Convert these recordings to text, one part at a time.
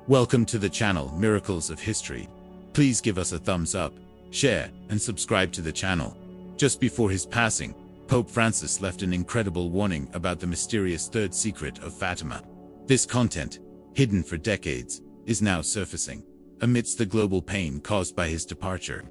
Welcome to the channel Miracles of History. Please give us a thumbs up, share, and subscribe to the channel. Just before his passing, Pope Francis left an incredible warning about the mysterious third secret of Fatima. This content, hidden for decades, is now surfacing, amidst the global pain caused by his departure,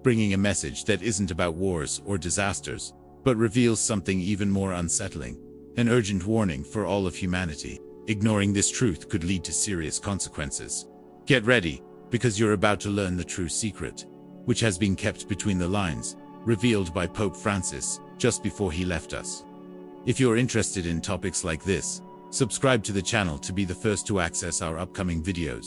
bringing a message that isn't about wars or disasters, but reveals something even more unsettling, an urgent warning for all of humanity. Ignoring this truth could lead to serious consequences. Get ready, because you're about to learn the true secret, which has been kept between the lines, revealed by Pope Francis just before he left us. If you're interested in topics like this, subscribe to the channel to be the first to access our upcoming videos.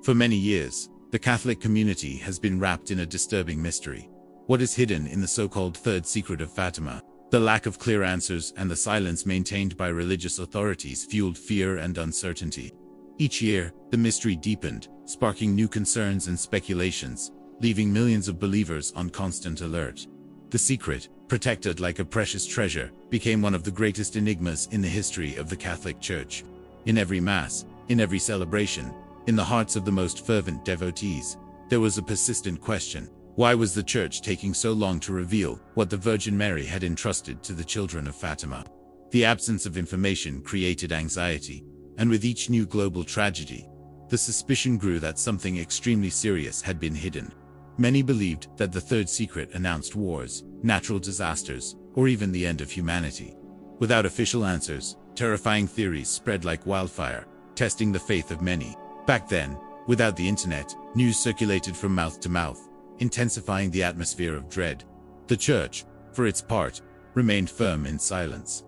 For many years, the Catholic community has been wrapped in a disturbing mystery. What is hidden in the so-called third secret of Fatima? The lack of clear answers and the silence maintained by religious authorities fueled fear and uncertainty. Each year, the mystery deepened, sparking new concerns and speculations, leaving millions of believers on constant alert. The secret, protected like a precious treasure, became one of the greatest enigmas in the history of the Catholic Church. In every Mass, in every celebration, in the hearts of the most fervent devotees, there was a persistent question. Why was the Church taking so long to reveal what the Virgin Mary had entrusted to the children of Fatima? The absence of information created anxiety, and with each new global tragedy, the suspicion grew that something extremely serious had been hidden. Many believed that the third secret announced wars, natural disasters, or even the end of humanity. Without official answers, terrifying theories spread like wildfire, testing the faith of many. Back then, without the internet, news circulated from mouth to mouth, intensifying the atmosphere of dread. The Church, for its part, remained firm in silence,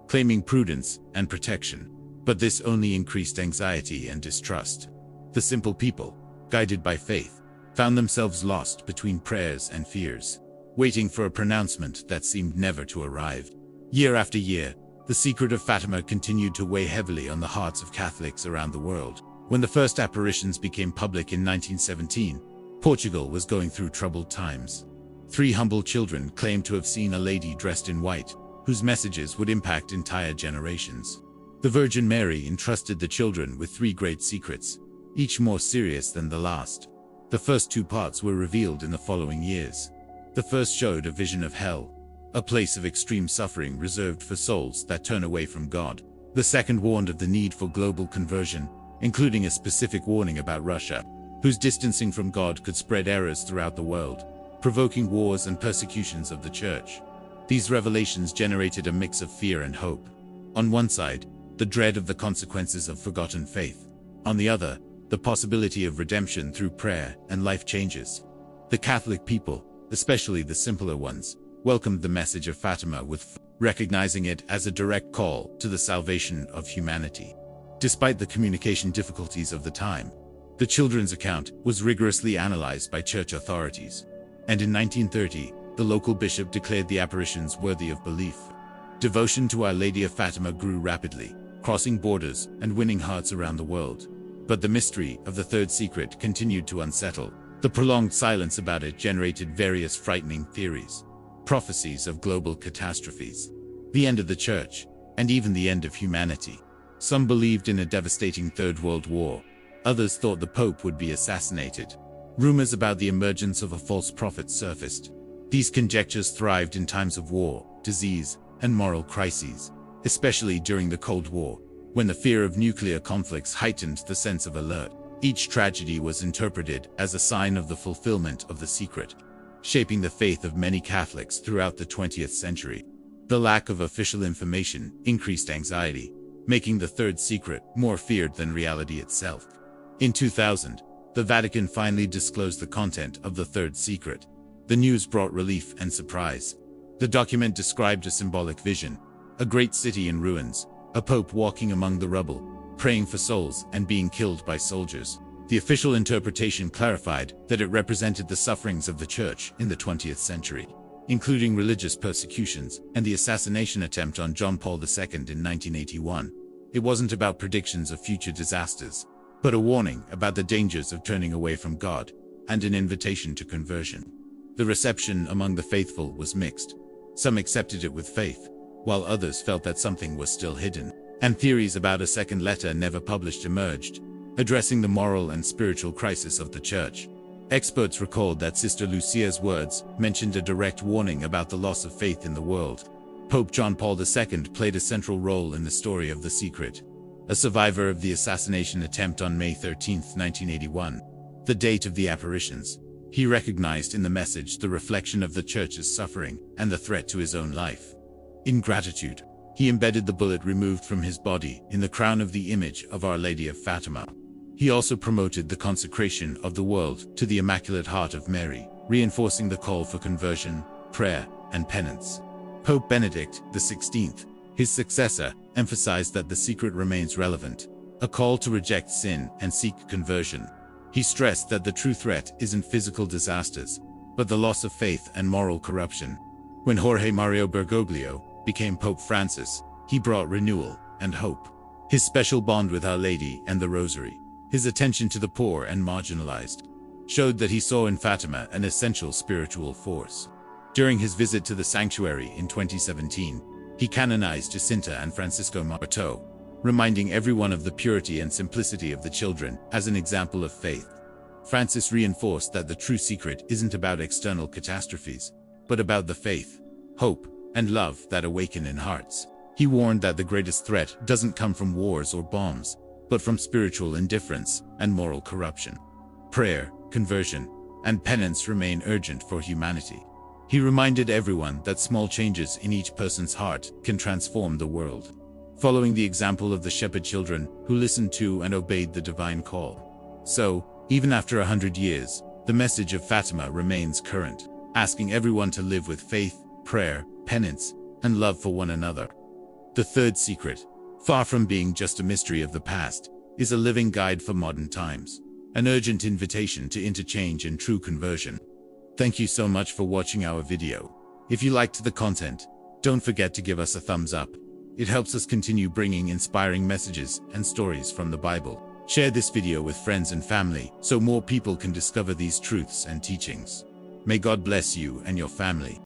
claiming prudence and protection. But this only increased anxiety and distrust. The simple people, guided by faith, found themselves lost between prayers and fears, waiting for a pronouncement that seemed never to arrive. Year after year, the secret of Fatima continued to weigh heavily on the hearts of Catholics around the world. When the first apparitions became public in 1917, Portugal was going through troubled times. 3 humble children claimed to have seen a lady dressed in white, whose messages would impact entire generations. The Virgin Mary entrusted the children with 3 great secrets, each more serious than the last. The first 2 parts were revealed in the following years. The first showed a vision of hell, a place of extreme suffering reserved for souls that turn away from God. The second warned of the need for global conversion, including a specific warning about Russia, whose distancing from God could spread errors throughout the world, provoking wars and persecutions of the Church. These revelations generated a mix of fear and hope. On one side, the dread of the consequences of forgotten faith. On the other, the possibility of redemption through prayer and life changes. The Catholic people, especially the simpler ones, welcomed the message of Fatima with recognizing it as a direct call to the salvation of humanity. Despite the communication difficulties of the time, the children's account was rigorously analyzed by church authorities, and in 1930, the local bishop declared the apparitions worthy of belief. Devotion to Our Lady of Fatima grew rapidly, crossing borders and winning hearts around the world. But the mystery of the third secret continued to unsettle. The prolonged silence about it generated various frightening theories, prophecies of global catastrophes, the end of the Church, and even the end of humanity. Some believed in a devastating Third World War. Others thought the Pope would be assassinated. Rumors about the emergence of a false prophet surfaced. These conjectures thrived in times of war, disease, and moral crises, especially during the Cold War, when the fear of nuclear conflicts heightened the sense of alert. Each tragedy was interpreted as a sign of the fulfillment of the secret, shaping the faith of many Catholics throughout the 20th century. The lack of official information increased anxiety, making the third secret more feared than reality itself. In 2000, the Vatican finally disclosed the content of the third secret. The news brought relief and surprise. The document described a symbolic vision, a great city in ruins, a pope walking among the rubble, praying for souls and being killed by soldiers. The official interpretation clarified that it represented the sufferings of the Church in the 20th century, including religious persecutions and the assassination attempt on John Paul II in 1981. It wasn't about predictions of future disasters, but a warning about the dangers of turning away from God, and an invitation to conversion. The reception among the faithful was mixed. Some accepted it with faith, while others felt that something was still hidden, and theories about a second letter never published emerged. addressing the moral and spiritual crisis of the Church. Experts recalled that Sister Lucia's words mentioned a direct warning about the loss of faith in the world. Pope John Paul II played a central role in the story of The Secret. A survivor of the assassination attempt on May 13, 1981, the date of the apparitions, he recognized in the message the reflection of the Church's suffering and the threat to his own life. In gratitude, he embedded the bullet removed from his body in the crown of the image of Our Lady of Fatima. He also promoted the consecration of the world to the Immaculate Heart of Mary, reinforcing the call for conversion, prayer, and penance. Pope Benedict XVI, his successor, emphasized that the secret remains relevant, a call to reject sin and seek conversion. He stressed that the true threat isn't physical disasters, but the loss of faith and moral corruption. When Jorge Mario Bergoglio became Pope Francis, he brought renewal and hope. His special bond with Our Lady and the Rosary, his attention to the poor and marginalized, showed that he saw in Fatima an essential spiritual force. During his visit to the sanctuary in 2017, he canonized Jacinta and Francisco Marto, reminding everyone of the purity and simplicity of the children as an example of faith. Francis reinforced that the true secret isn't about external catastrophes, but about the faith, hope, and love that awaken in hearts. He warned that the greatest threat doesn't come from wars or bombs, but from spiritual indifference and moral corruption. Prayer, conversion, and penance remain urgent for humanity. He reminded everyone that small changes in each person's heart can transform the world, following the example of the shepherd children who listened to and obeyed the divine call. So, even after 100 years, the message of Fatima remains current, asking everyone to live with faith, prayer, penance, and love for one another. The third secret, far from being just a mystery of the past, is a living guide for modern times, an urgent invitation to interchange and true conversion. Thank you so much for watching our video. If you liked the content, don't forget to give us a thumbs up. It helps us continue bringing inspiring messages and stories from the Bible. Share this video with friends and family so more people can discover these truths and teachings. May God bless you and your family.